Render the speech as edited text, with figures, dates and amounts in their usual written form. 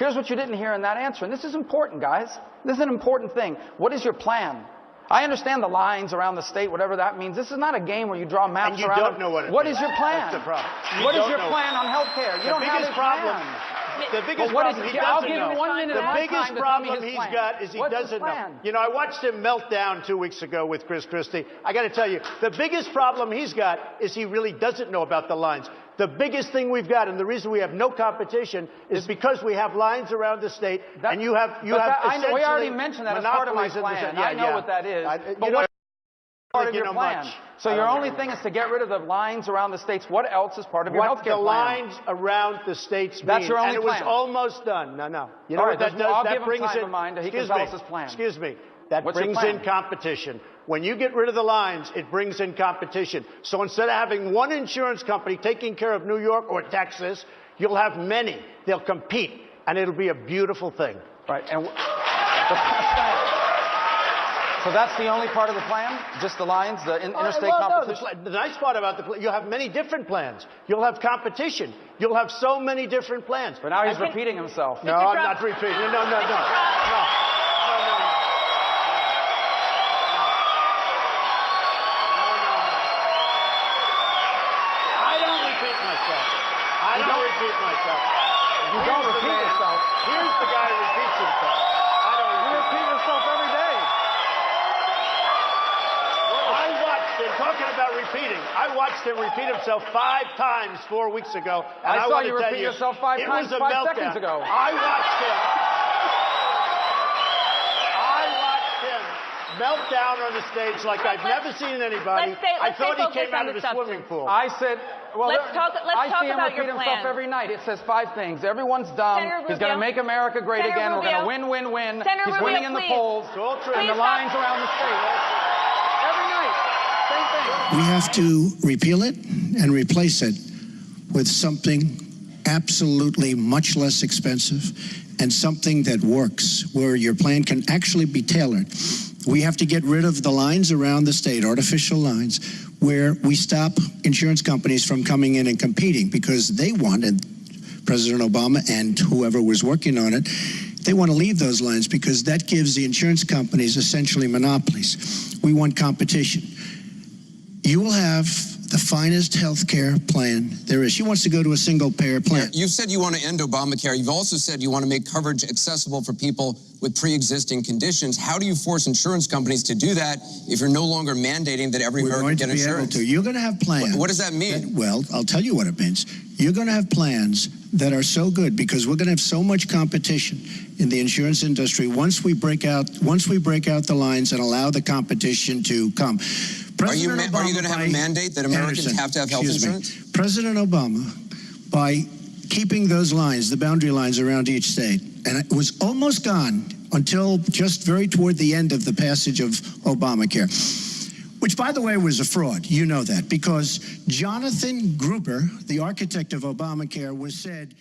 Here's what you didn't hear in that answer, and this is important, guys. This is an important thing. What is your plan? I understand the lines around the state, whatever that means. This is not a game where you draw maps and you around. Don't know what it What means. is your plan? That's the problem. What is your plan on health care? You don't have a plan. The biggest problem he doesn't know. I'll give you 1 minute of my time to tell me his plan. The biggest problem he's got is he doesn't know. You know, I watched him melt down 2 weeks ago with Chris Christie. I got to tell you, the biggest problem he's got is he really doesn't know about the lines. The biggest thing we've got, and the reason we have no competition, is because we have lines around the state, and you have essentially we already mentioned that as part of my plan. I know what that is. But what part of your plan? So your only thing is to get rid of the lines around the states. What else is part of your health care plan? What the lines around the states mean. That's your only plan. And it was almost done. No. You know what that does? I'll that give brings him time in, of mind. He can tell us his plan. Excuse me. That brings in competition. When you get rid of the lines, it brings in competition. So instead of having one insurance company taking care of New York or Texas, you'll have many. They'll compete, and it'll be a beautiful thing. Right. And so that's the only part of the plan? Just the lines, the interstate competition? No, the nice part about the plan, you'll have many different plans. You'll have competition. You'll have so many different plans. But now he's repeating himself. No, I'm not repeating. No. You don't repeat yourself. Here's the guy who repeats himself. You repeat yourself every day. I watched him, talking about repeating, I watched him repeat himself 5 times 4 weeks ago. And I saw you repeat yourself 5 times 5 seconds ago. I watched him melt down on the stage like I've never seen anybody. I thought he came out of a swimming pool. I said, well, let's talk I see him about repeat your himself plan. every night. It says 5 things. Everyone's dumb. He's going to make America great again. We're going to win, win, win. He's winning in the polls. And the lines around the state. Every night. Same thing. We have to repeal it and replace it with something absolutely much less expensive and something that works, where your plan can actually be tailored. We have to get rid of the lines around the state, artificial lines, where we stop insurance companies from coming in and competing, because they wanted, President Obama and whoever was working on it, they want to leave those lines because that gives the insurance companies essentially monopolies. We want competition. You will have the finest health care plan there is. She wants to go to a single-payer plan. You've said you want to end Obamacare. You've also said you want to make coverage accessible for people with pre-existing conditions. How do you force insurance companies to do that if you're no longer mandating that every American get insurance? You're going to have plans. What does that mean? Well, I'll tell you what it means. You're going to have plans that are so good because we're going to have so much competition in the insurance industry once we break out the lines and allow the competition to come. Are you going to have a mandate that Americans have to have health insurance? President Obama, by keeping those lines, the boundary lines around each state, and it was almost gone until just very toward the end of the passage of Obamacare, which, by the way, was a fraud. You know that, because Jonathan Gruber, the architect of Obamacare, was said